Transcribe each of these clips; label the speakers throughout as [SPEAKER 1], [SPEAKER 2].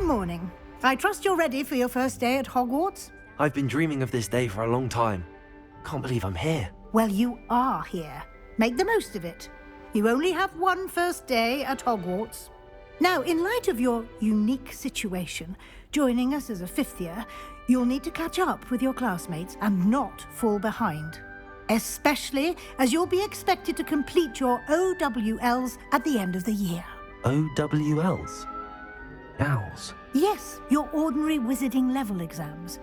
[SPEAKER 1] Good morning. I trust you're ready for your first day at Hogwarts?
[SPEAKER 2] I've been dreaming of this day for a long time. Can't believe I'm here.
[SPEAKER 1] Well, you are here. Make the most of it. You only have one first day at Hogwarts. Now, in light of your unique situation, joining us as a fifth year, you'll need to catch up with your classmates and not fall behind. Especially as you'll be expected to complete your OWLs at the end of the year.
[SPEAKER 2] OWLs? Owls?
[SPEAKER 1] Yes, your ordinary wizarding level exams.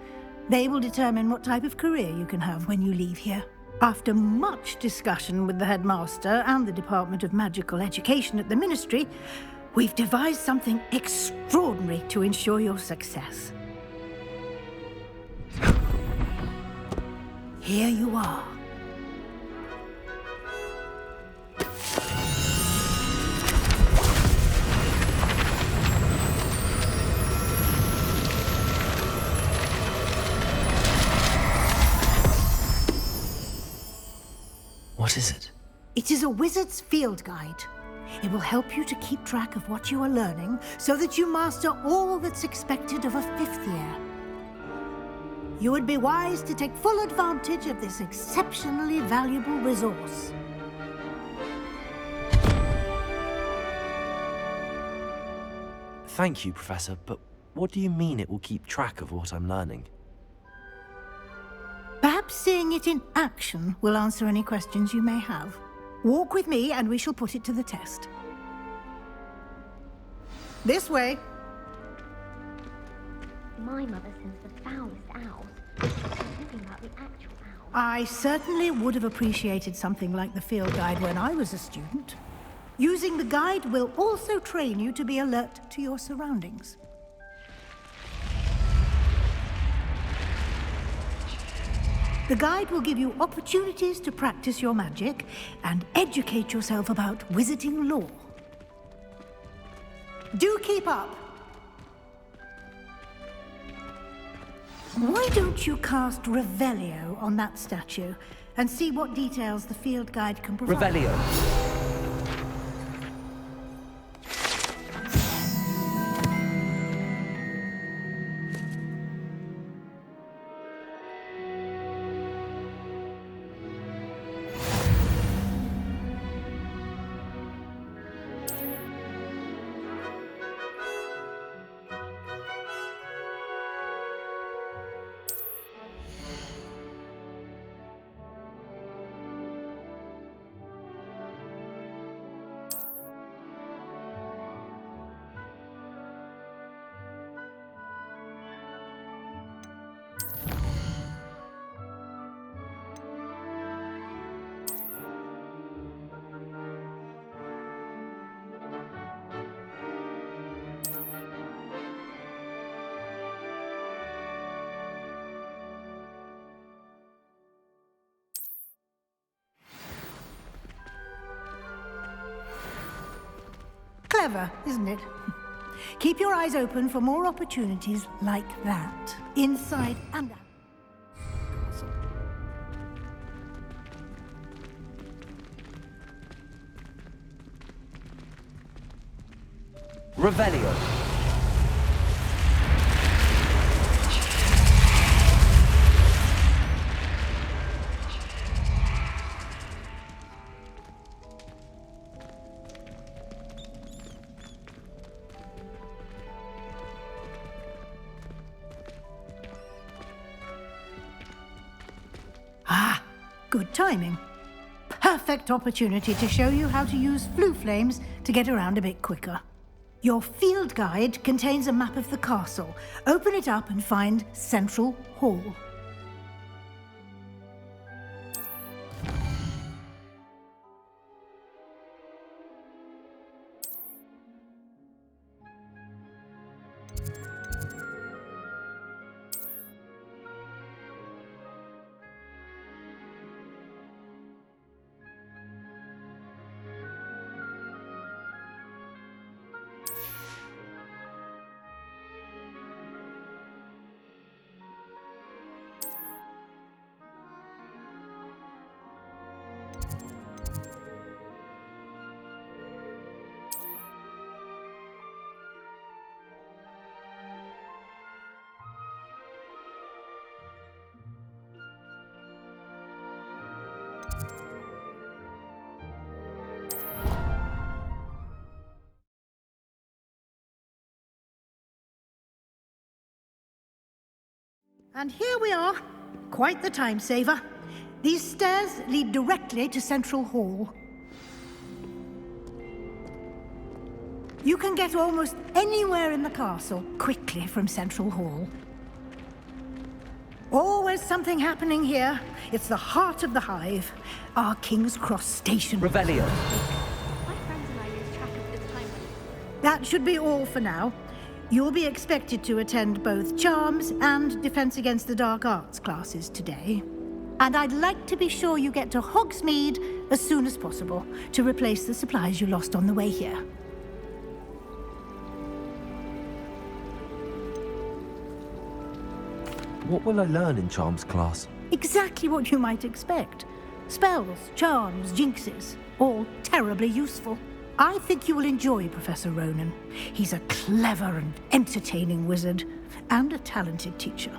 [SPEAKER 1] They will determine what type of career you can have when you leave here. After much discussion with the headmaster and the Department of Magical Education at the Ministry, we've devised something extraordinary to ensure your success. Here you are.
[SPEAKER 2] What is it?
[SPEAKER 1] It is a wizard's field guide. It will help you to keep track of what you are learning so that you master all that's expected of a fifth year. You would be wise to take full advantage of this exceptionally valuable resource.
[SPEAKER 2] Thank you, Professor, but what do you mean it will keep track of what I'm learning?
[SPEAKER 1] Perhaps seeing it in action will answer any questions you may have. Walk with me and we shall put it to the test. This way.
[SPEAKER 3] My mother sends the foulest owls. Thinking about the actual owl.
[SPEAKER 1] I certainly would have appreciated something like the field guide when I was a student. Using the guide will also train you to be alert to your surroundings. The guide will give you opportunities to practice your magic and educate yourself about wizarding lore. Do keep up! Why don't you cast Revelio on that statue and see what details the field guide can provide?
[SPEAKER 2] Revelio.
[SPEAKER 1] Clever, isn't it? Keep your eyes open for more opportunities like that, inside and out.
[SPEAKER 2] Revelio.
[SPEAKER 1] Ah, good timing. Perfect opportunity to show you how to use flue flames to get around a bit quicker. Your field guide contains a map of the castle. Open it up and find Central Hall. And here we are. Quite the time saver. These stairs lead directly to Central Hall. You can get almost anywhere in the castle quickly from Central Hall. Always something happening here. It's the heart of the hive, our King's Cross station.
[SPEAKER 2] Revelio.
[SPEAKER 3] My friends and I lose track of the time.
[SPEAKER 1] That should be all for now. You'll be expected to attend both Charms and Defense Against the Dark Arts classes today. And I'd like to be sure you get to Hogsmeade as soon as possible to replace the supplies you lost on the way here.
[SPEAKER 2] What will I learn in Charms class?
[SPEAKER 1] Exactly what you might expect. Spells, charms, jinxes, all terribly useful. I think you will enjoy Professor Ronan. He's a clever and entertaining wizard, and a talented teacher.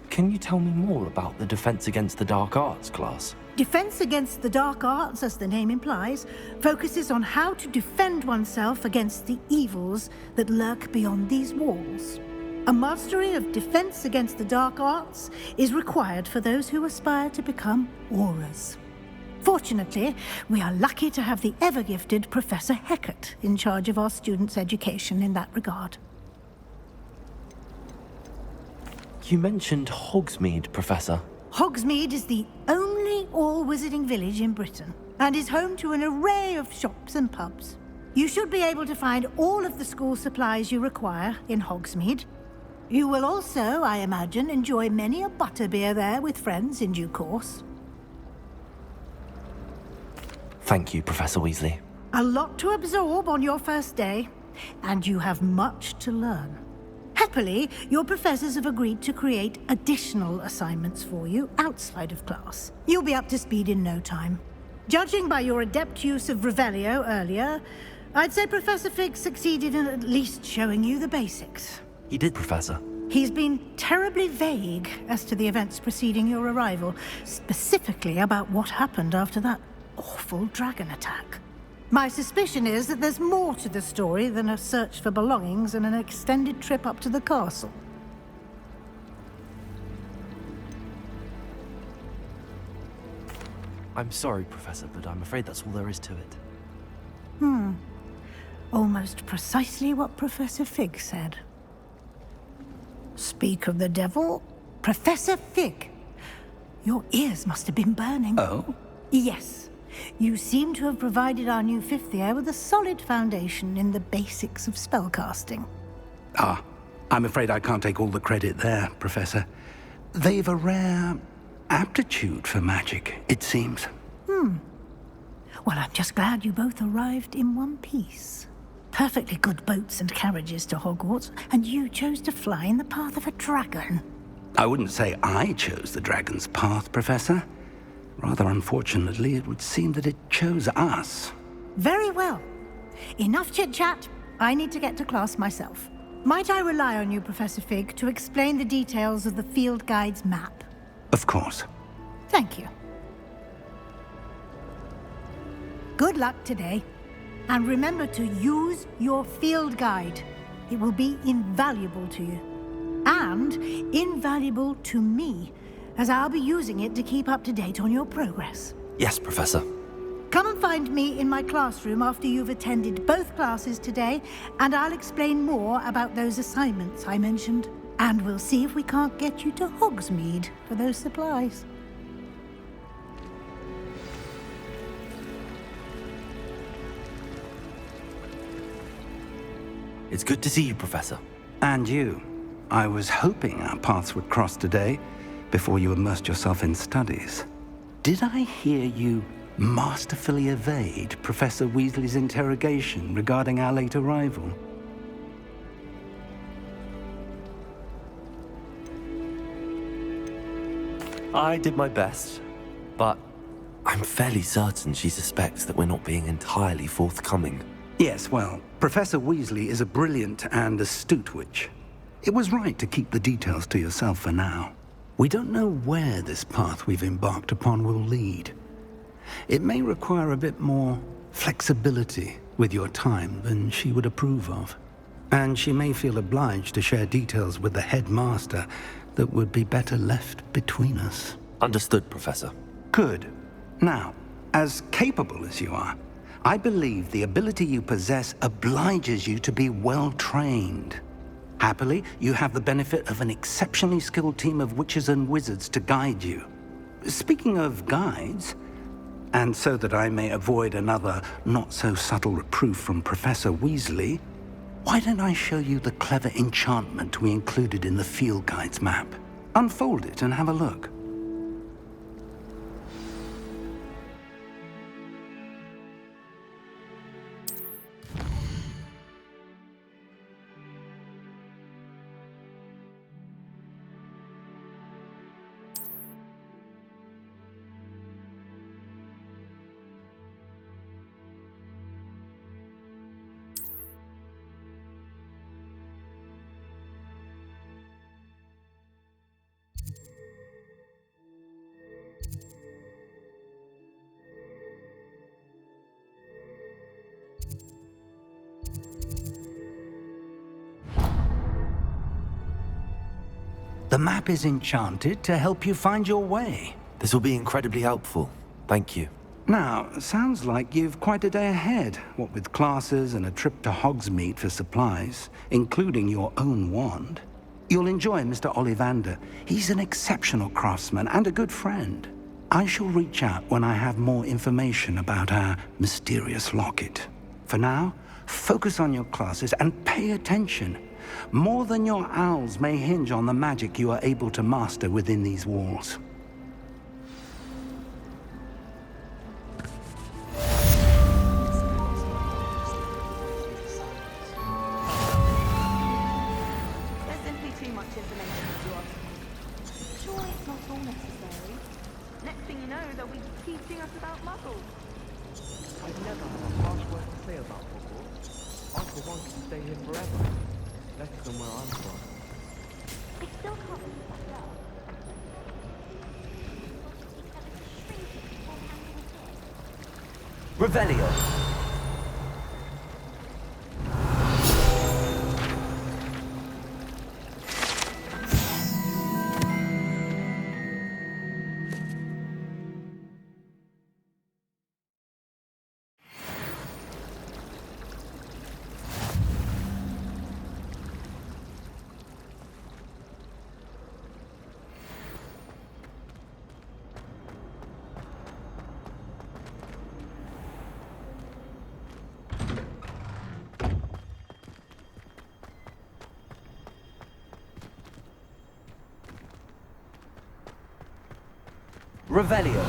[SPEAKER 2] Can you tell me more about the Defense Against the Dark Arts class?
[SPEAKER 1] Defense Against the Dark Arts, as the name implies, focuses on how to defend oneself against the evils that lurk beyond these walls. A mastery of Defense Against the Dark Arts is required for those who aspire to become Aurors. Fortunately, we are lucky to have the ever-gifted Professor Hecat in charge of our students' education in that regard.
[SPEAKER 2] You mentioned Hogsmeade, Professor.
[SPEAKER 1] Hogsmeade is the only all-wizarding village in Britain, and is home to an array of shops and pubs. You should be able to find all of the school supplies you require in Hogsmeade. You will also, I imagine, enjoy many a butterbeer there with friends in due course.
[SPEAKER 2] Thank you, Professor Weasley.
[SPEAKER 1] A lot to absorb on your first day, and you have much to learn. Happily, your professors have agreed to create additional assignments for you outside of class. You'll be up to speed in no time. Judging by your adept use of Revelio earlier, I'd say Professor Fig succeeded in at least showing you the basics.
[SPEAKER 2] He did, Professor.
[SPEAKER 1] He's been terribly vague as to the events preceding your arrival, specifically about what happened after that awful dragon attack. My suspicion is that there's more to the story than a search for belongings and an extended trip up to the castle.
[SPEAKER 2] I'm sorry, Professor, but I'm afraid that's all there is to it.
[SPEAKER 1] Almost precisely what Professor Fig said. Speak of the devil, Professor Fig. Your ears must have been burning.
[SPEAKER 4] Oh?
[SPEAKER 1] Yes. You seem to have provided our new fifth year with a solid foundation in the basics of spellcasting.
[SPEAKER 4] Ah, I'm afraid I can't take all the credit there, Professor. They've a rare aptitude for magic, it seems.
[SPEAKER 1] Well, I'm just glad you both arrived in one piece. Perfectly good boats and carriages to Hogwarts, and you chose to fly in the path of a dragon.
[SPEAKER 4] I wouldn't say I chose the dragon's path, Professor. Rather unfortunately, it would seem that it chose us.
[SPEAKER 1] Very well. Enough chit-chat. I need to get to class myself. Might I rely on you, Professor Fig, to explain the details of the field guide's map?
[SPEAKER 4] Of course.
[SPEAKER 1] Thank you. Good luck today. And remember to use your field guide. It will be invaluable to you. And invaluable to me, as I'll be using it to keep up to date on your progress.
[SPEAKER 2] Yes, Professor.
[SPEAKER 1] Come and find me in my classroom after you've attended both classes today, and I'll explain more about those assignments I mentioned. And we'll see if we can't get you to Hogsmeade for those supplies.
[SPEAKER 2] It's good to see you, Professor.
[SPEAKER 4] And you. I was hoping our paths would cross today, before you immersed yourself in studies. Did I hear you masterfully evade Professor Weasley's interrogation regarding our late arrival?
[SPEAKER 2] I did my best, but I'm fairly certain she suspects that we're not being entirely forthcoming.
[SPEAKER 4] Yes, well, Professor Weasley is a brilliant and astute witch. It was right to keep the details to yourself for now. We don't know where this path we've embarked upon will lead. It may require a bit more flexibility with your time than she would approve of. And she may feel obliged to share details with the headmaster that would be better left between us.
[SPEAKER 2] Understood, Professor.
[SPEAKER 4] Good. Now, as capable as you are, I believe the ability you possess obliges you to be well trained. Happily, you have the benefit of an exceptionally skilled team of witches and wizards to guide you. Speaking of guides, and so that I may avoid another not-so-subtle reproof from Professor Weasley, why don't I show you the clever enchantment we included in the field guide's map? Unfold it and have a look. The map is enchanted to help you find your way.
[SPEAKER 2] This will be incredibly helpful. Thank you.
[SPEAKER 4] Now, sounds like you've quite a day ahead, what with classes and a trip to Hogsmeade for supplies, including your own wand. You'll enjoy Mr. Ollivander. He's an exceptional craftsman and a good friend. I shall reach out when I have more information about our mysterious locket. For now, focus on your classes and pay attention. More than your owls may hinge on the magic you are able to master within these walls.
[SPEAKER 3] There's simply too much information to ask me. Sure, it's not all necessary. Next thing you know, they'll be teaching us about muggles.
[SPEAKER 5] I've never had a harsh word to say about Hogwarts. I for one can stay here forever. Better than where I'm from.
[SPEAKER 3] It still can't be back up.
[SPEAKER 2] Revelio. Revelio.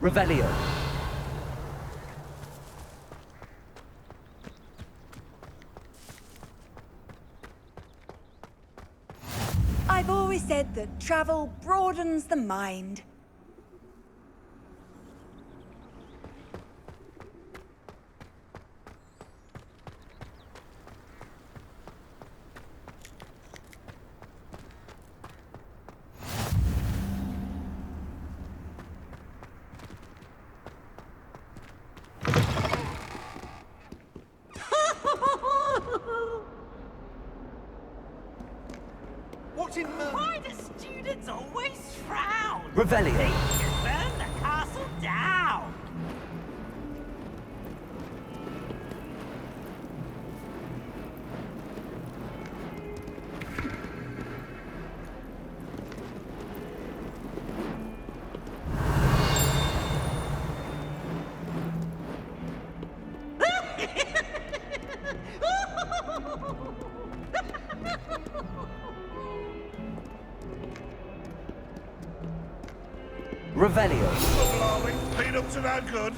[SPEAKER 2] Revelio.
[SPEAKER 6] I've always said that travel broadens the mind.
[SPEAKER 7] Why do students always frown?
[SPEAKER 2] Revelio.
[SPEAKER 7] They should burn the castle down.
[SPEAKER 2] Revelio.
[SPEAKER 8] Been up to no good.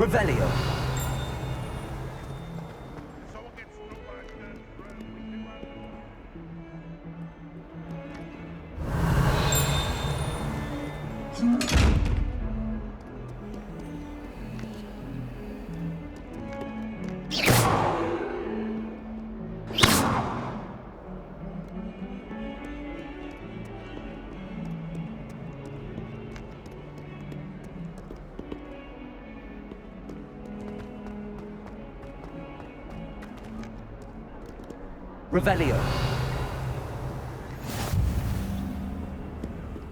[SPEAKER 2] Revelio.
[SPEAKER 8] Someone gets through like
[SPEAKER 2] Revelio.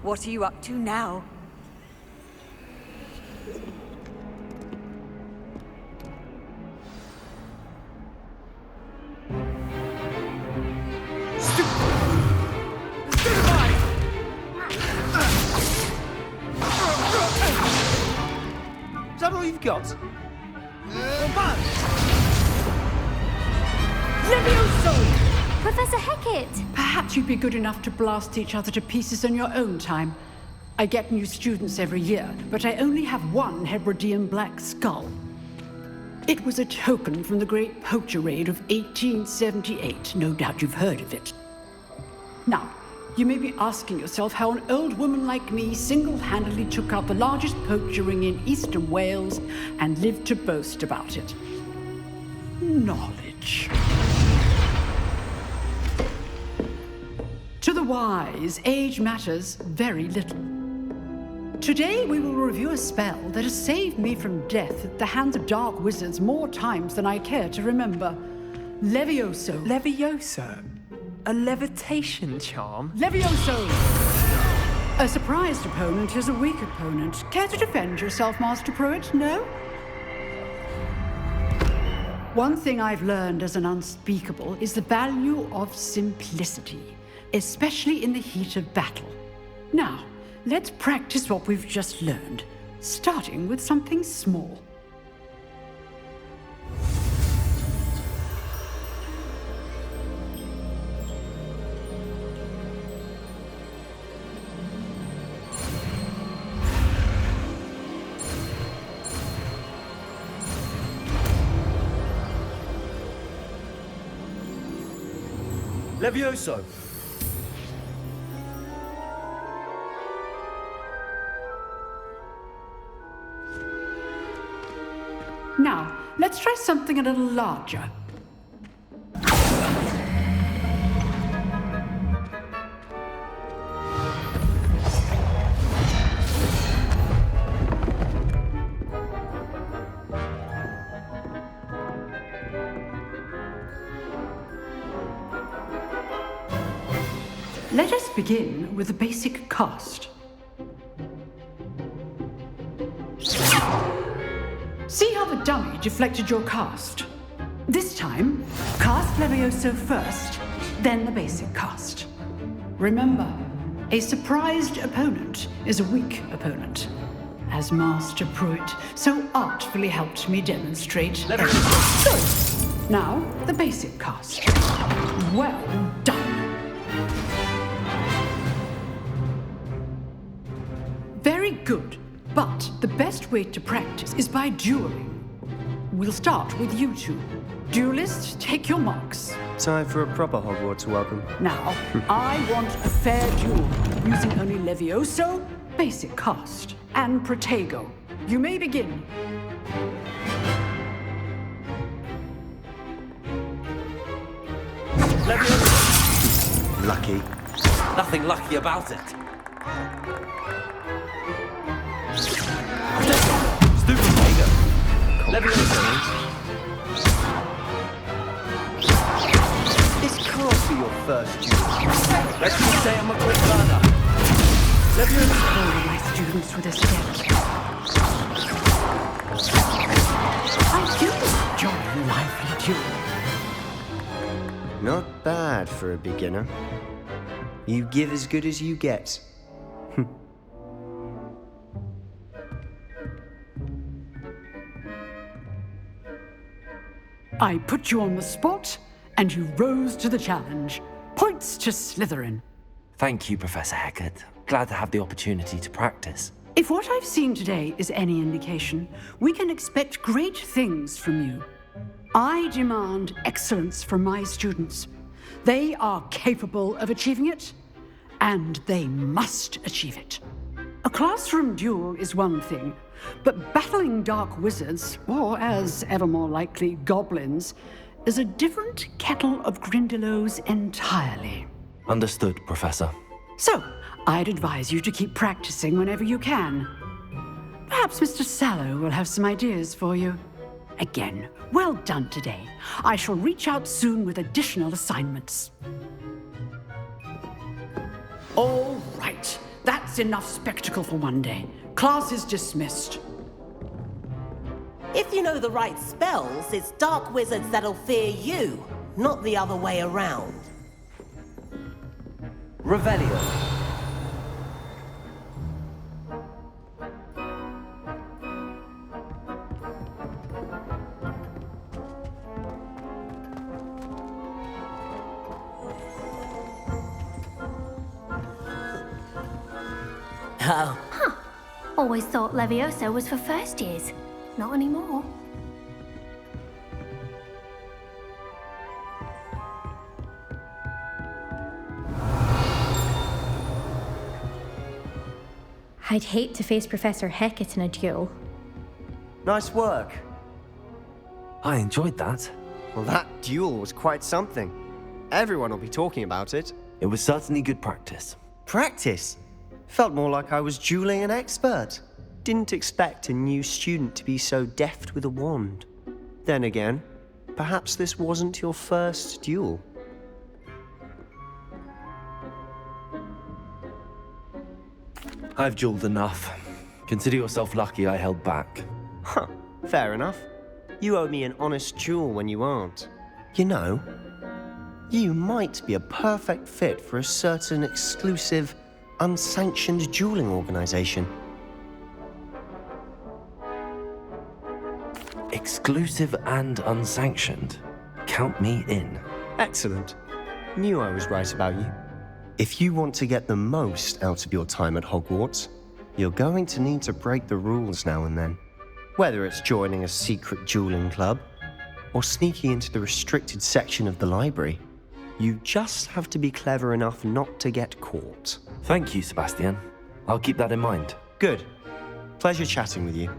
[SPEAKER 6] What are you up to now?
[SPEAKER 2] Is that all you've got?
[SPEAKER 9] Professor Hecat!
[SPEAKER 10] Perhaps you'd be good enough to blast each other to pieces in your own time. I get new students every year, but I only have one Hebridean black skull. It was a token from the Great Poacher Raid of 1878. No doubt you've heard of it. Now, you may be asking yourself how an old woman like me single-handedly took out the largest poacher ring in eastern Wales and lived to boast about it. Knowledge. To the wise, age matters very little. Today we will review a spell that has saved me from death at the hands of dark wizards more times than I care to remember. Levioso.
[SPEAKER 5] Levioso? A levitation charm?
[SPEAKER 10] Levioso! A surprised opponent is a weak opponent. Care to defend yourself, Master Pruitt? No? One thing I've learned as an unspeakable is the value of simplicity, especially in the heat of battle. Now, let's practice what we've just learned, starting with something small.
[SPEAKER 2] Levioso.
[SPEAKER 10] Now, let's try something a little larger. Let us begin with the basic cast. See how the dummy deflected your cast? This time, cast Levioso first, then the basic cast. Remember, a surprised opponent is a weak opponent, as Master Pruitt so artfully helped me demonstrate. Good. Now, the basic cast. Well done. Very good. But the best way to practice is by dueling. We'll start with you two. Duelists, take your marks.
[SPEAKER 11] Time for a proper Hogwarts welcome.
[SPEAKER 10] Now, I want a fair duel, using only Levioso, basic cast, and Protego. You may begin.
[SPEAKER 2] Levioso.
[SPEAKER 11] Lucky.
[SPEAKER 2] Nothing lucky about it. Stupid Vader. Levioso.
[SPEAKER 11] This can't be your first duel.
[SPEAKER 2] Let's just say I'm a quick learner. Levioso.
[SPEAKER 10] Holding my students with a step. I do enjoy a lively duel.
[SPEAKER 11] Not bad for a beginner. You give as good as you get.
[SPEAKER 10] I put you on the spot, and you rose to the challenge. Points to Slytherin.
[SPEAKER 2] Thank you, Professor Hecat. Glad to have the opportunity to practice.
[SPEAKER 10] If what I've seen today is any indication, we can expect great things from you. I demand excellence from my students. They are capable of achieving it, and they must achieve it. A classroom duel is one thing, but battling dark wizards, or as ever more likely, goblins, is a different kettle of Grindylows entirely.
[SPEAKER 2] Understood, Professor.
[SPEAKER 10] So, I'd advise you to keep practicing whenever you can. Perhaps Mr. Sallow will have some ideas for you. Again, well done today. I shall reach out soon with additional assignments. All right, that's enough spectacle for one day. Class is dismissed.
[SPEAKER 7] If you know the right spells, it's dark wizards that'll fear you, not the other way around.
[SPEAKER 11] Revelio.
[SPEAKER 7] Oh.
[SPEAKER 9] Always thought Levioso was for first years. Not anymore.
[SPEAKER 12] I'd hate to face Professor Hecat in a duel.
[SPEAKER 11] Nice work.
[SPEAKER 2] I enjoyed that.
[SPEAKER 11] Well, that duel was quite something. Everyone will be talking about it.
[SPEAKER 2] It was certainly good practice.
[SPEAKER 11] Practice? Felt more like I was dueling an expert. Didn't expect a new student to be so deft with a wand. Then again, perhaps this wasn't your first duel.
[SPEAKER 2] I've dueled enough. Consider yourself lucky I held back.
[SPEAKER 11] Huh, fair enough. You owe me an honest duel when you aren't. You know, you might be a perfect fit for a certain exclusive, unsanctioned dueling organization.
[SPEAKER 2] Exclusive and unsanctioned. Count me in.
[SPEAKER 11] Excellent. Knew I was right about you. If you want to get the most out of your time at Hogwarts, you're going to need to break the rules now and then. Whether it's joining a secret dueling club, or sneaking into the restricted section of the library, you just have to be clever enough not to get caught.
[SPEAKER 2] Thank you, Sebastian. I'll keep that in mind.
[SPEAKER 11] Good. Pleasure chatting with you.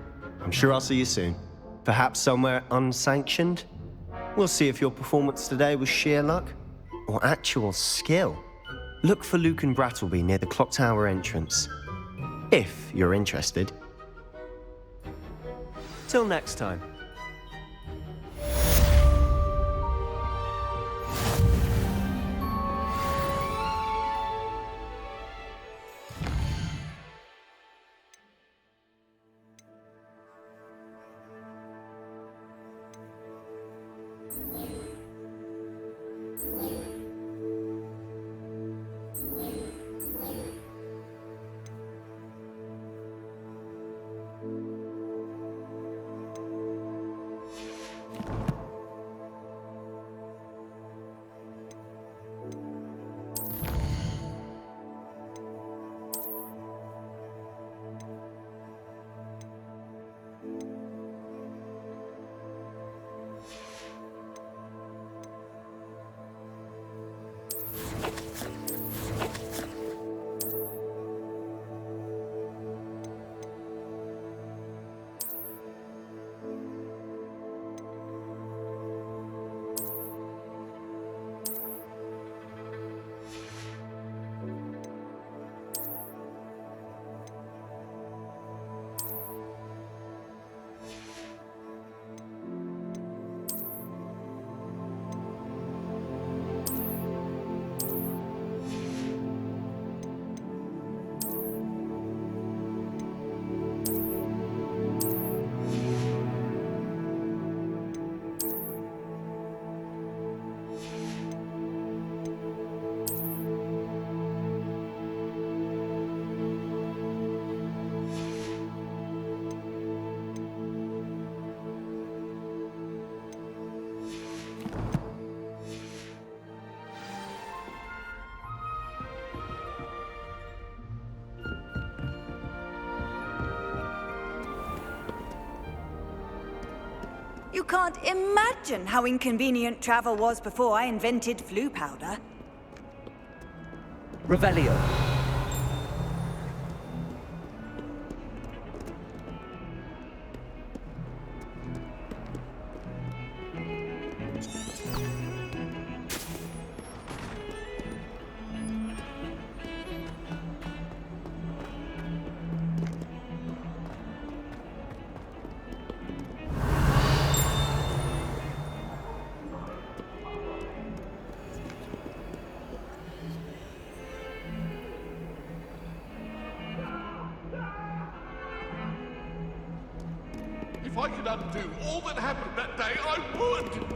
[SPEAKER 11] I'm sure I'll see you soon. Perhaps somewhere unsanctioned? We'll see if your performance today was sheer luck or actual skill. Look for Luke and Brattleby near the clock tower entrance, if you're interested. Till next time.
[SPEAKER 6] You can't imagine how inconvenient travel was before I invented flu powder.
[SPEAKER 5] Revelio.
[SPEAKER 8] If I could undo all that happened that day, I would!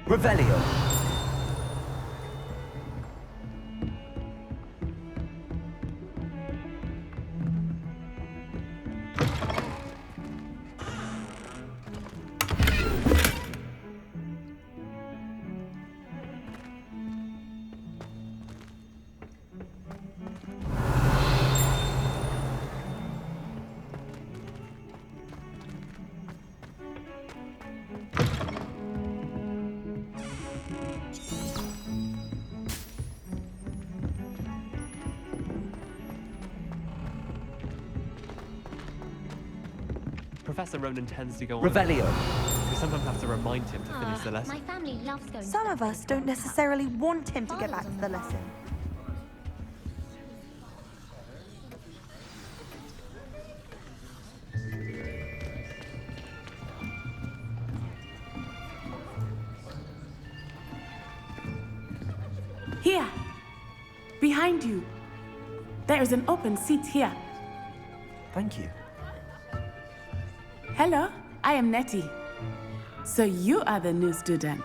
[SPEAKER 5] Revelio. Professor Ronan tends to go on. Revelio. We sometimes have to remind him to finish the lesson.
[SPEAKER 9] My family loves going.
[SPEAKER 3] Some of us don't necessarily want him to get back to the lesson.
[SPEAKER 13] Here! Behind you! There is an open seat here.
[SPEAKER 2] Thank you.
[SPEAKER 13] Hello, I am Nettie. So you are the new student.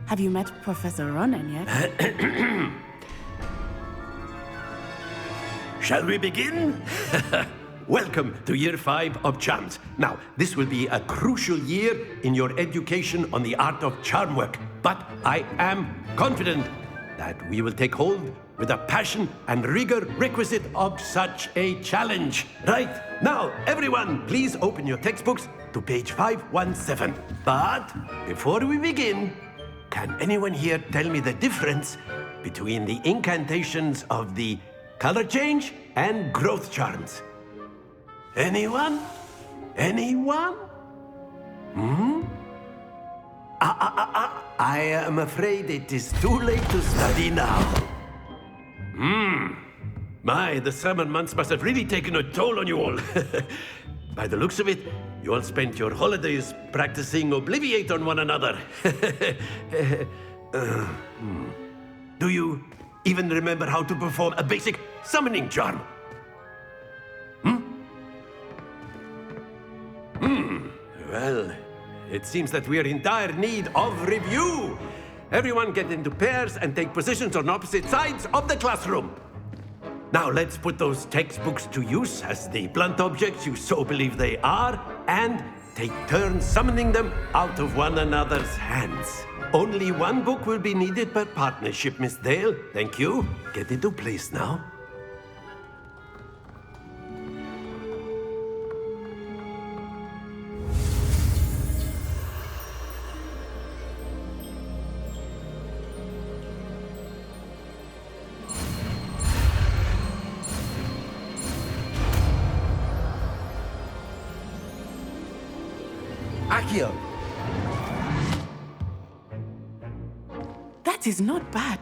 [SPEAKER 13] Have you met Professor Ronan yet?
[SPEAKER 14] Shall we begin? Welcome to Year 5 of Charms. Now, this will be a crucial year in your education on the art of charm work, but I am confident that we will take hold with the passion and rigor requisite of such a challenge. Right, now, everyone, please open your textbooks to page 517. But before we begin, can anyone here tell me the difference between the incantations of the color change and growth charms? Anyone? Anyone? I am afraid it is too late to study now. My, the summer months must have really taken a toll on you all. By the looks of it, you all spent your holidays practicing Obliviate on one another. Do you even remember how to perform a basic summoning charm? Well, it seems that we are in dire need of review. Everyone get into pairs and take positions on opposite sides of the classroom. Now let's put those textbooks to use as the blunt objects you so believe they are, and take turns summoning them out of one another's hands. Only one book will be needed per partnership, Miss Dale. Thank you. Get into place now.
[SPEAKER 2] Accio!
[SPEAKER 13] That is not bad.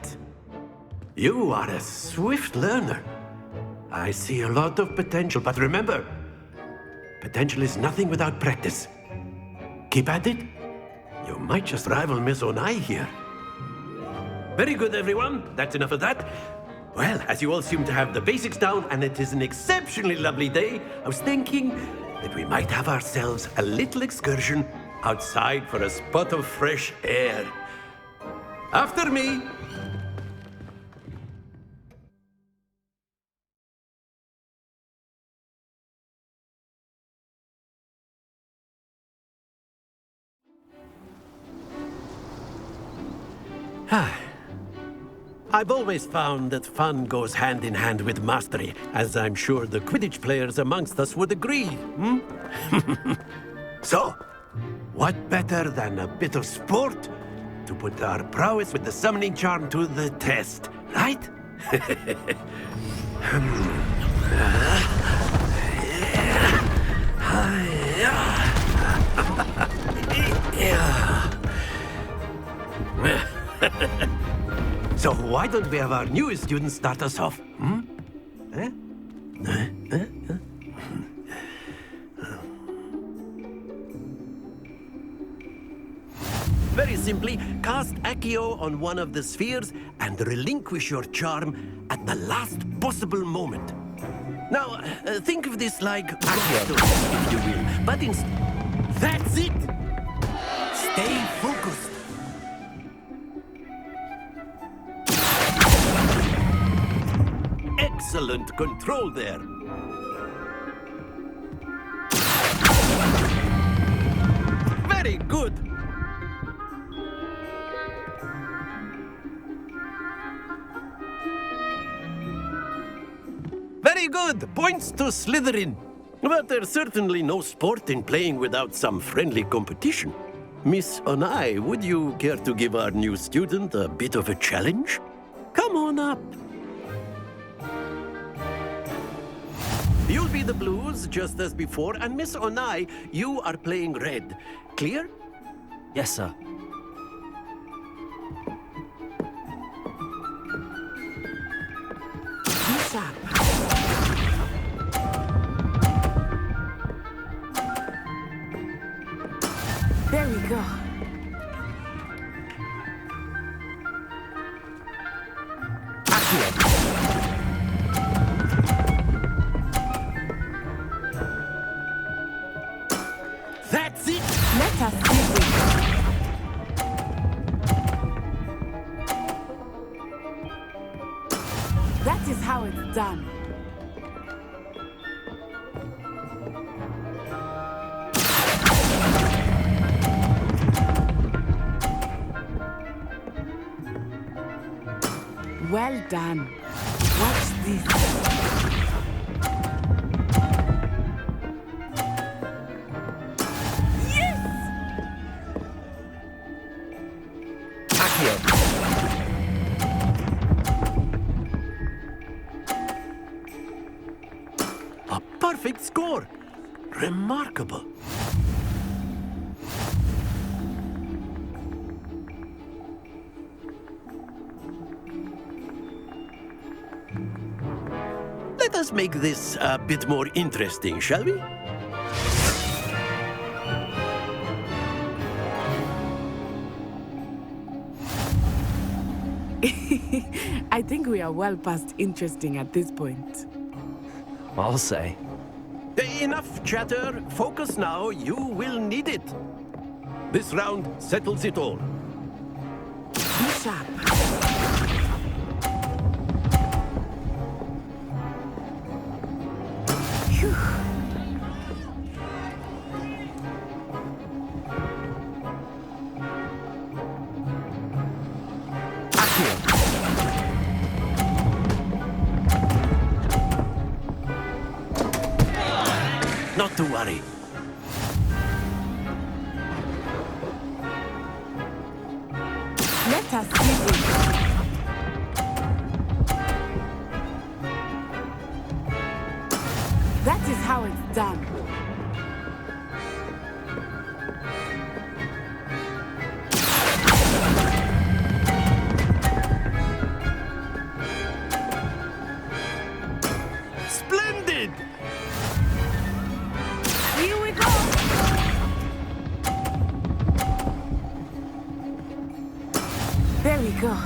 [SPEAKER 14] You are a swift learner. I see a lot of potential, but remember, potential is nothing without practice. Keep at it. You might just rival Miss Onai here. Very good, everyone. That's enough of that. Well, as you all seem to have the basics down, and it is an exceptionally lovely day, I was thinking that we might have ourselves a little excursion outside for a spot of fresh air. After me. I've always found that fun goes hand in hand with mastery, as I'm sure the Quidditch players amongst us would agree, hmm? So, what better than a bit of sport to put our prowess with the summoning charm to the test, right? So why don't we have our newest student start us off? Hmm? Eh? Very simply, cast Accio on one of the spheres and relinquish your charm at the last possible moment. Now, think of this like Accio, if you will. But that's it! Stay focused. Excellent control there. Very good. Very good. Points to Slytherin. But there's certainly no sport in playing without some friendly competition. Miss Onai, would you care to give our new student a bit of a challenge? Come on up. You'll be the blues, just as before, and Miss Onai, you are playing red. Clear?
[SPEAKER 2] Yes, sir.
[SPEAKER 13] Bishop. There we go.
[SPEAKER 14] That's it!
[SPEAKER 13] Let us see this. That is how it's done. Well done. Watch this.
[SPEAKER 14] A perfect score. Remarkable. Let us make this a bit more interesting, shall we?
[SPEAKER 13] I think we are well past interesting at this point.
[SPEAKER 2] I'll say.
[SPEAKER 14] Enough chatter. Focus now. You will need it. This round settles it all.
[SPEAKER 13] Bishop. Phew.
[SPEAKER 14] Not to worry.
[SPEAKER 13] Let us see this. That is how it's done.
[SPEAKER 14] Splendid!
[SPEAKER 13] Here we go. There we go.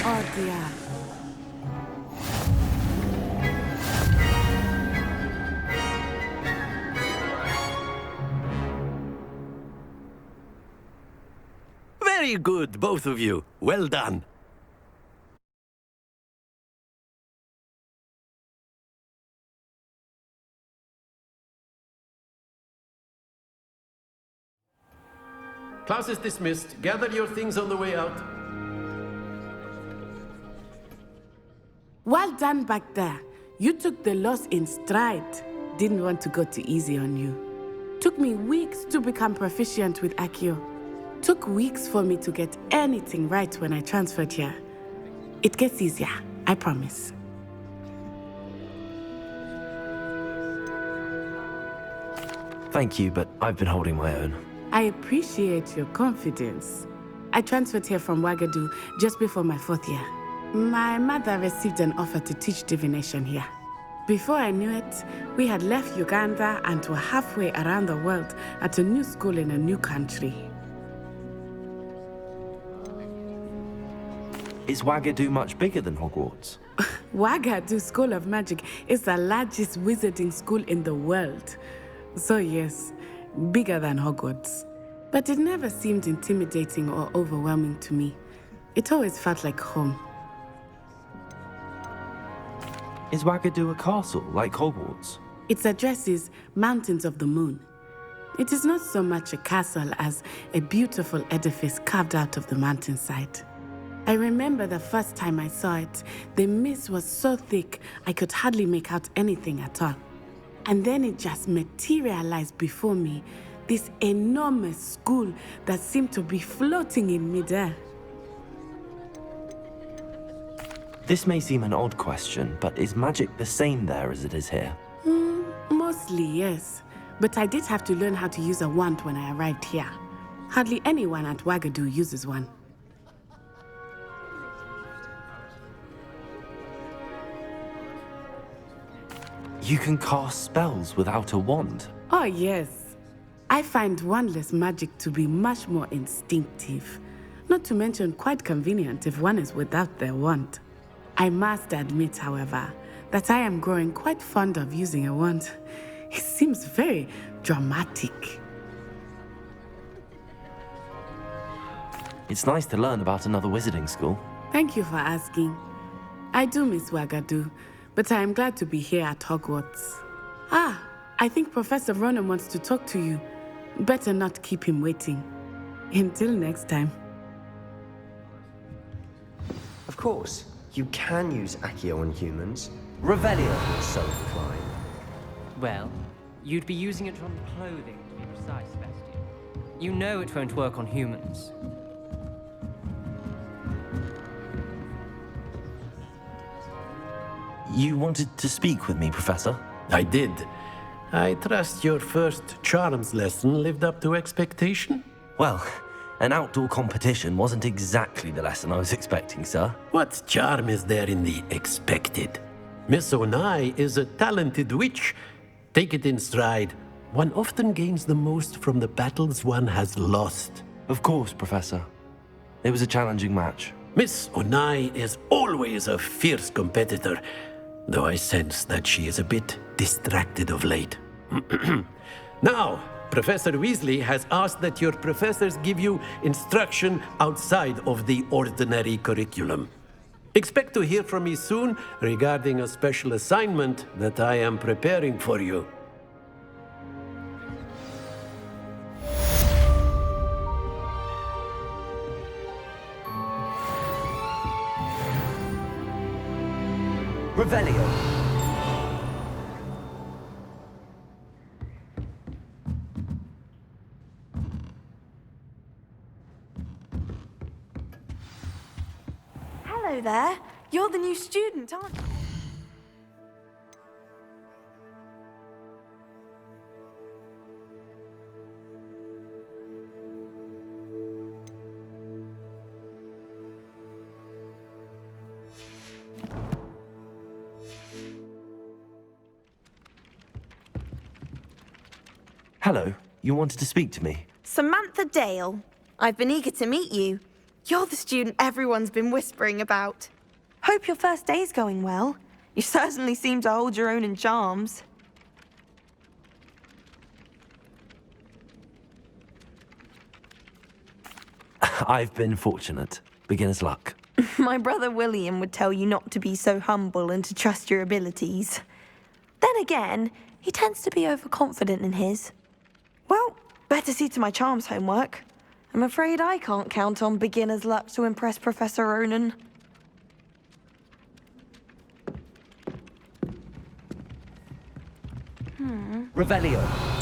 [SPEAKER 13] Oh dear.
[SPEAKER 14] Very good, both of you. Well done. Class is dismissed. Gather your things on the way out.
[SPEAKER 13] Well done back there. You took the loss in stride. Didn't want to go too easy on you. Took me weeks to become proficient with Accio. Took weeks for me to get anything right when I transferred here. It gets easier, I promise.
[SPEAKER 2] Thank you, but I've been holding my own.
[SPEAKER 13] I appreciate your confidence. I transferred here from Wagadu just before my 4th year. My mother received an offer to teach divination here. Before I knew it, we had left Uganda and were halfway around the world at a new school in a new country.
[SPEAKER 2] Is Wagadu much bigger than Hogwarts?
[SPEAKER 13] Wagadu School of Magic is the largest wizarding school in the world. So yes, bigger than Hogwarts. But it never seemed intimidating or overwhelming to me. It always felt like home.
[SPEAKER 2] Is Wagadu a castle, like Hogwarts?
[SPEAKER 13] Its address is Mountains of the Moon. It is not so much a castle as a beautiful edifice carved out of the mountainside. I remember the first time I saw it, the mist was so thick I could hardly make out anything at all. And then it just materialized before me, this enormous school that seemed to be floating in midair.
[SPEAKER 2] This may seem an odd question, but is magic the same there as it is here?
[SPEAKER 13] Mostly, yes. But I did have to learn how to use a wand when I arrived here. Hardly anyone at Wagadu uses one.
[SPEAKER 2] You can cast spells without a wand?
[SPEAKER 13] Oh, yes. I find wandless magic to be much more instinctive. Not to mention quite convenient if one is without their wand. I must admit, however, that I am growing quite fond of using a wand. It seems very dramatic.
[SPEAKER 2] It's nice to learn about another wizarding school.
[SPEAKER 13] Thank you for asking. I do miss Wagadu, but I am glad to be here at Hogwarts. I think Professor Ronan wants to talk to you. Better not keep him waiting. Until next time.
[SPEAKER 11] Of course, you can use Accio on humans. Revelio would so decline.
[SPEAKER 15] Well, you'd be using it on clothing, to be precise, Sebastian. You know it won't work on humans.
[SPEAKER 2] You wanted to speak with me, Professor?
[SPEAKER 14] I did. I trust your first charms lesson lived up to expectation?
[SPEAKER 2] Well, an outdoor competition wasn't exactly the lesson I was expecting, sir.
[SPEAKER 14] What charm is there in the expected? Miss Onai is a talented witch. Take it in stride. One often gains the most from the battles one has lost.
[SPEAKER 2] Of course, Professor. It was a challenging match.
[SPEAKER 14] Miss Onai is always a fierce competitor, though I sense that she is a bit distracted of late. Now, Professor Weasley has asked that your professors give you instruction outside of the ordinary curriculum. Expect to hear from me soon regarding a special assignment that I am preparing for you.
[SPEAKER 2] Revelio.
[SPEAKER 3] Hello there. You're the new student, aren't you?
[SPEAKER 2] Hello, you wanted to speak to me?
[SPEAKER 3] Samantha Dale. I've been eager to meet you. You're the student everyone's been whispering about. Hope your first day's going well. You certainly seem to hold your own in charms.
[SPEAKER 2] I've been fortunate. Beginner's luck.
[SPEAKER 3] My brother William would tell you not to be so humble and to trust your abilities. Then again, he tends to be overconfident in his. Well, better see to my charms homework. I'm afraid I can't count on beginner's luck to impress Professor Ronan.
[SPEAKER 5] Revelio.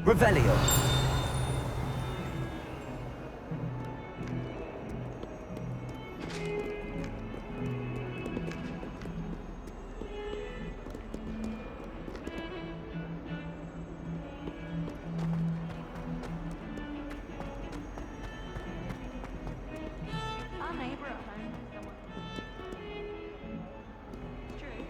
[SPEAKER 5] Revelio.
[SPEAKER 3] Our neighbour at home is someone. True.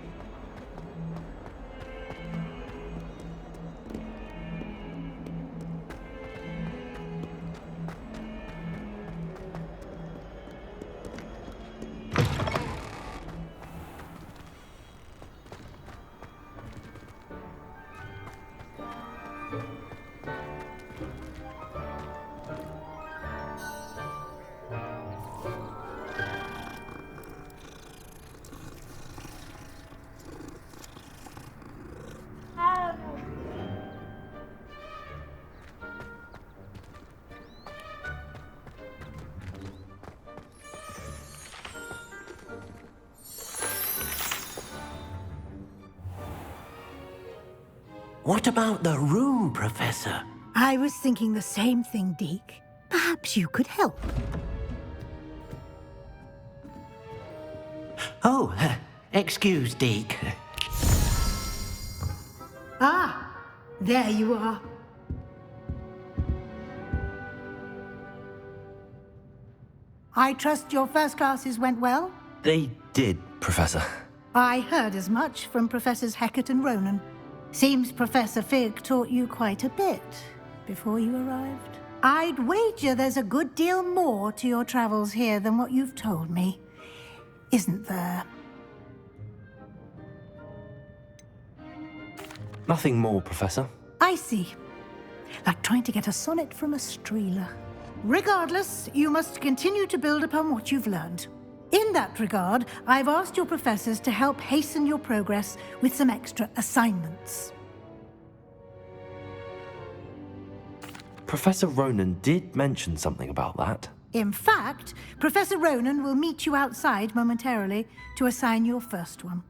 [SPEAKER 14] What about the room, Professor?
[SPEAKER 1] I was thinking the same thing, Deke. Perhaps you could help.
[SPEAKER 14] Oh, excuse, Deke.
[SPEAKER 1] Ah, there you are. I trust your first classes went well?
[SPEAKER 2] They did, Professor.
[SPEAKER 1] I heard as much from Professors Hecat and Ronan. Seems Professor Fig taught you quite a bit before you arrived. I'd wager there's a good deal more to your travels here than what you've told me. Isn't there?
[SPEAKER 2] Nothing more, Professor.
[SPEAKER 1] I see. Like trying to get a sonnet from a streeler. Regardless, you must continue to build upon what you've learned. In that regard, I've asked your professors to help hasten your progress with some extra assignments.
[SPEAKER 2] Professor Ronan did mention something about that.
[SPEAKER 1] In fact, Professor Ronan will meet you outside momentarily to assign your first one.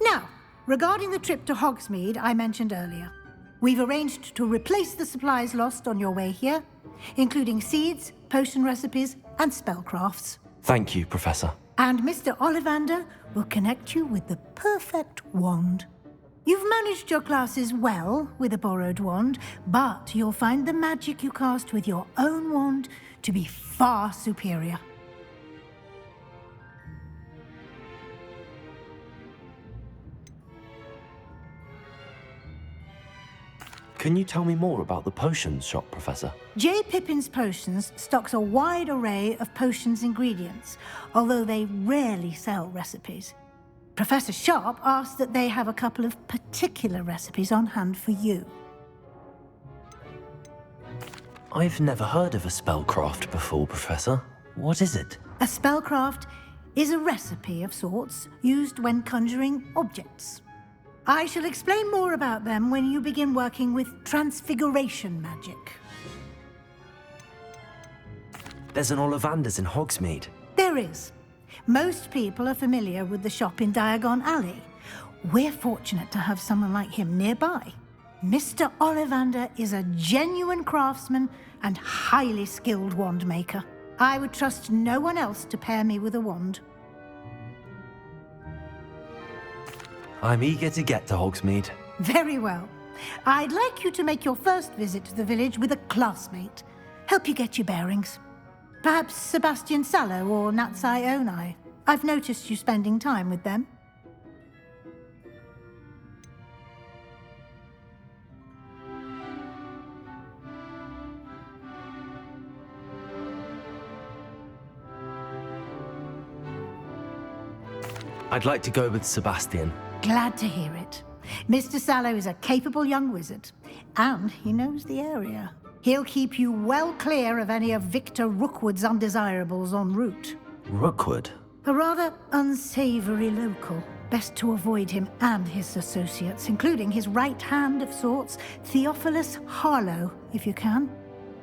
[SPEAKER 1] Now, regarding the trip to Hogsmeade I mentioned earlier, we've arranged to replace the supplies lost on your way here, including seeds, potion recipes, and spellcrafts.
[SPEAKER 2] Thank you, Professor.
[SPEAKER 1] And Mr. Ollivander will connect you with the perfect wand. You've managed your classes well with a borrowed wand, but you'll find the magic you cast with your own wand to be far superior.
[SPEAKER 2] Can you tell me more about the potions shop, Professor?
[SPEAKER 1] J. Pippin's Potions stocks a wide array of potions ingredients, although they rarely sell recipes. Professor Sharp asked that they have a couple of particular recipes on hand for you.
[SPEAKER 2] I've never heard of a spellcraft before, Professor. What is it?
[SPEAKER 1] A spellcraft is a recipe of sorts used when conjuring objects. I shall explain more about them when you begin working with transfiguration magic.
[SPEAKER 2] There's an Ollivander's in Hogsmeade.
[SPEAKER 1] There is. Most people are familiar with the shop in Diagon Alley. We're fortunate to have someone like him nearby. Mr. Ollivander is a genuine craftsman and highly skilled wand maker. I would trust no one else to pair me with a wand.
[SPEAKER 2] I'm eager to get to Hogsmeade.
[SPEAKER 1] Very well. I'd like you to make your first visit to the village with a classmate. Help you get your bearings. Perhaps Sebastian Sallow or Natsai Onai. I've noticed you spending time with them.
[SPEAKER 2] I'd like to go with Sebastian.
[SPEAKER 1] Glad to hear it. Mr. Sallow is a capable young wizard, and he knows the area. He'll keep you well clear of any of Victor Rookwood's undesirables en route.
[SPEAKER 2] Rookwood?
[SPEAKER 1] A rather unsavory local. Best to avoid him and his associates, including his right hand of sorts, Theophilus Harlow, if you can.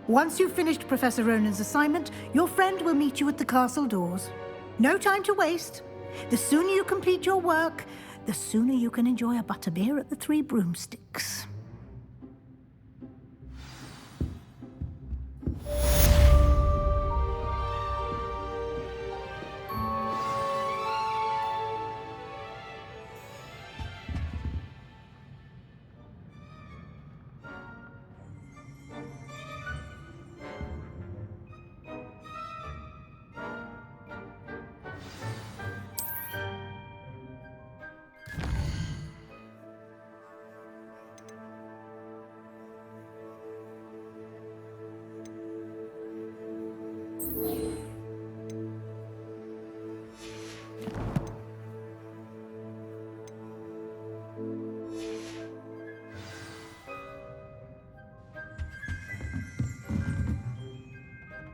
[SPEAKER 1] Once you've finished Professor Ronan's assignment, your friend will meet you at the castle doors. No time to waste. The sooner you complete your work, the sooner you can enjoy a butterbeer at the Three Broomsticks.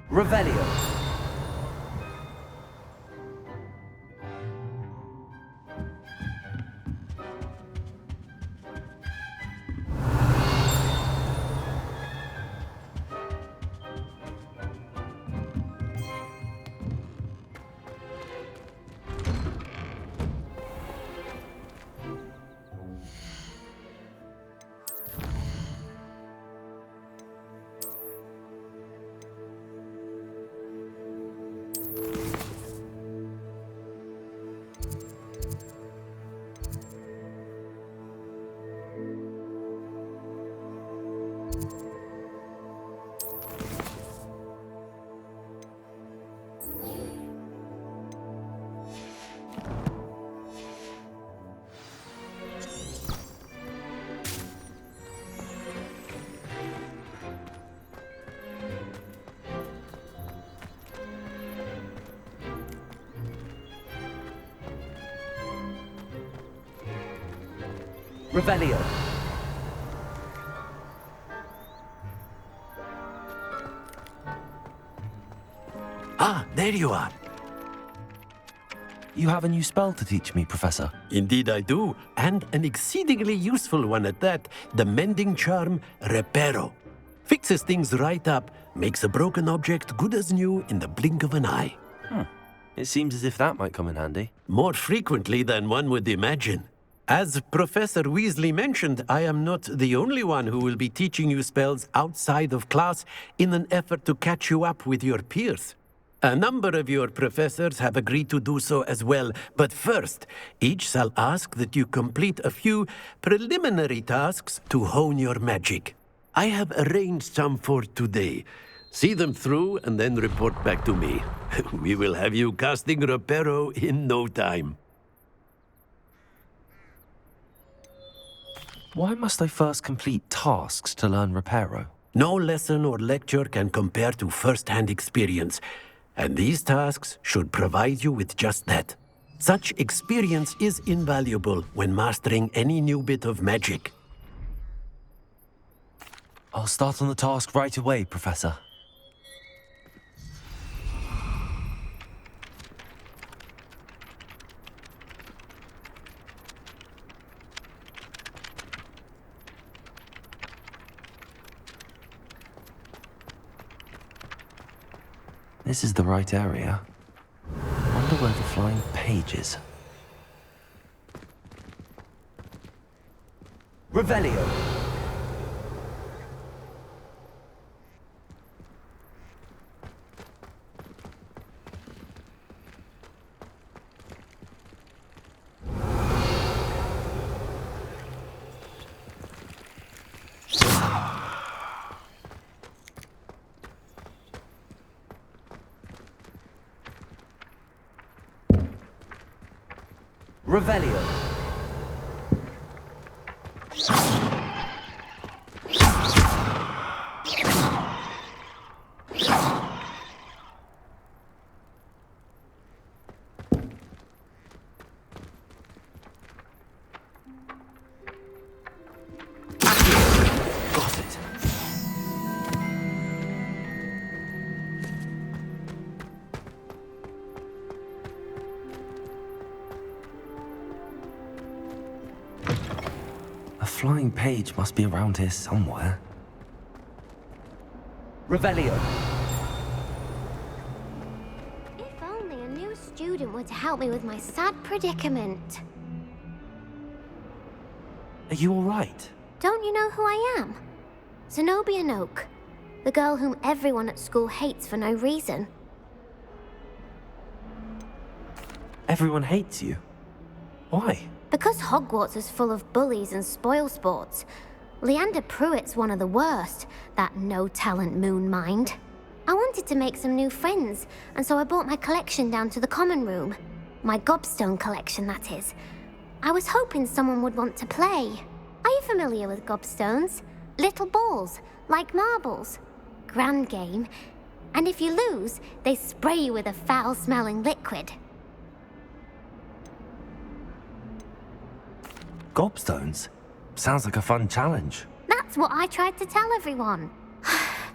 [SPEAKER 2] Revelio. Revelio.
[SPEAKER 14] Ah, there you are.
[SPEAKER 2] You have a new spell to teach me, Professor.
[SPEAKER 14] Indeed I do, and an exceedingly useful one at that. The mending charm, Reparo. Fixes things right up, makes a broken object good as new in the blink of an eye.
[SPEAKER 2] It seems as if that might come in handy.
[SPEAKER 14] More frequently than one would imagine. As Professor Weasley mentioned, I am not the only one who will be teaching you spells outside of class in an effort to catch you up with your peers. A number of your professors have agreed to do so as well, but first, each shall ask that you complete a few preliminary tasks to hone your magic. I have arranged some for today. See them through and then report back to me. We will have you casting Reparo in no time.
[SPEAKER 2] Why must I first complete tasks to learn Reparo?
[SPEAKER 14] No lesson or lecture can compare to first-hand experience, and these tasks should provide you with just that. Such experience is invaluable when mastering any new bit of magic.
[SPEAKER 2] I'll start on the task right away, Professor. This is the right area. Wonder where the flying page is. Revelio. Revelio. Got it. A flying page must be around here somewhere. Revelio.
[SPEAKER 16] If only a new student were to help me with my sad predicament.
[SPEAKER 2] Are you all right?
[SPEAKER 16] Don't you know who I am? Zenobia Noak, the girl whom everyone at school hates for no reason.
[SPEAKER 2] Everyone hates you. Why?
[SPEAKER 16] Because Hogwarts is full of bullies and spoilsports. Leander Pruitt's one of the worst, that no-talent moon mind. I wanted to make some new friends, and so I brought my collection down to the common room. My gobstone collection, that is. I was hoping someone would want to play. Are you familiar with gobstones? Little balls, like marbles. Grand game. And if you lose, they spray you with a foul-smelling liquid.
[SPEAKER 2] Gobstones? Sounds like a fun challenge.
[SPEAKER 16] That's what I tried to tell everyone.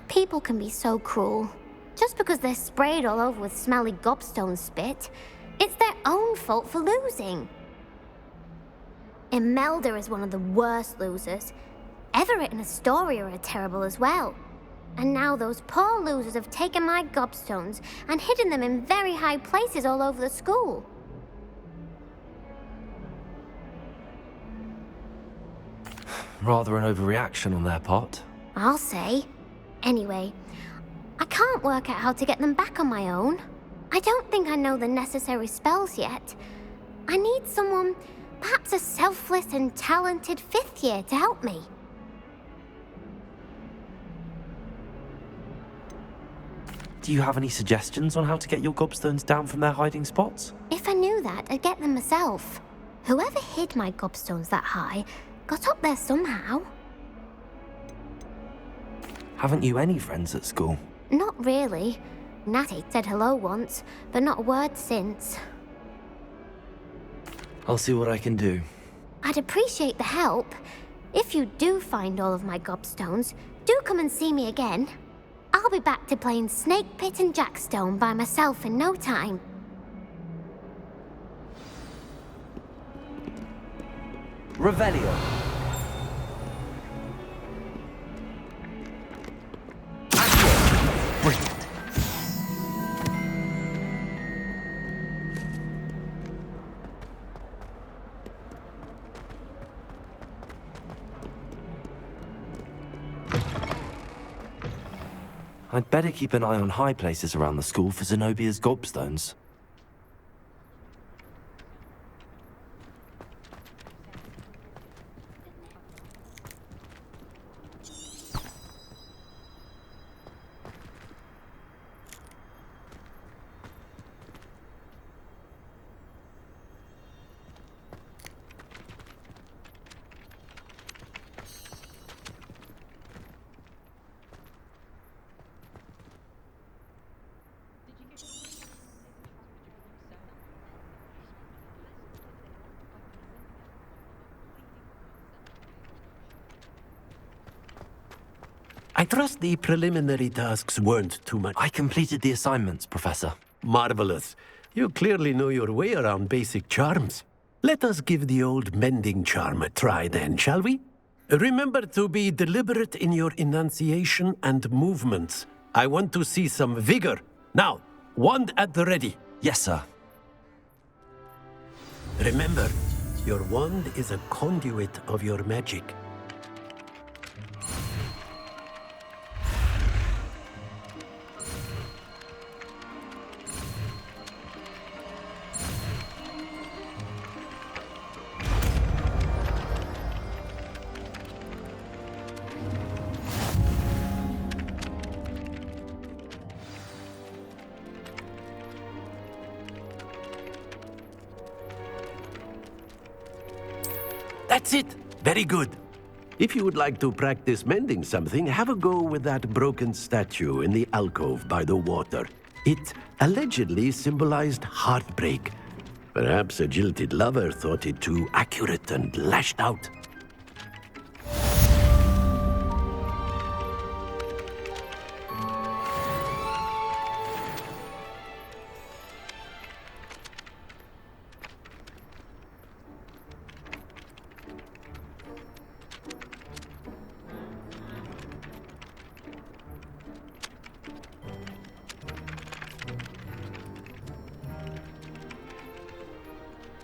[SPEAKER 16] People can be so cruel. Just because they're sprayed all over with smelly gobstone spit, it's their own fault for losing. Imelda is one of the worst losers. Everett and Astoria are terrible as well. And now those poor losers have taken my gobstones and hidden them in very high places all over the school.
[SPEAKER 2] Rather an overreaction on their part.
[SPEAKER 16] I'll say. Anyway, I can't work out how to get them back on my own. I don't think I know the necessary spells yet. I need someone, perhaps a selfless and talented fifth year to help me.
[SPEAKER 2] Do you have any suggestions on how to get your gobstones down from their hiding spots?
[SPEAKER 16] If I knew that, I'd get them myself. Whoever hid my gobstones that high got up there somehow.
[SPEAKER 2] Haven't you any friends at school?
[SPEAKER 16] Not really. Natty said hello once, but not a word since.
[SPEAKER 2] I'll see what I can do.
[SPEAKER 16] I'd appreciate the help. If you do find all of my gobstones, do come and see me again. I'll be back to playing Snake Pit and Jackstone by myself in no time.
[SPEAKER 2] Revelio. Brilliant. I'd better keep an eye on high places around the school for Zenobia's gobstones.
[SPEAKER 14] I trust the preliminary tasks weren't too much.
[SPEAKER 2] I completed the assignments, Professor.
[SPEAKER 14] Marvelous. You clearly know your way around basic charms. Let us give the old mending charm a try then, shall we? Remember to be deliberate in your enunciation and movements. I want to see some vigor. Now, wand at the ready.
[SPEAKER 2] Yes, sir.
[SPEAKER 14] Remember, your wand is a conduit of your magic. That's it. Very good. If you would like to practice mending something, have a go with that broken statue in the alcove by the water. It allegedly symbolized heartbreak. Perhaps a jilted lover thought it too accurate and lashed out.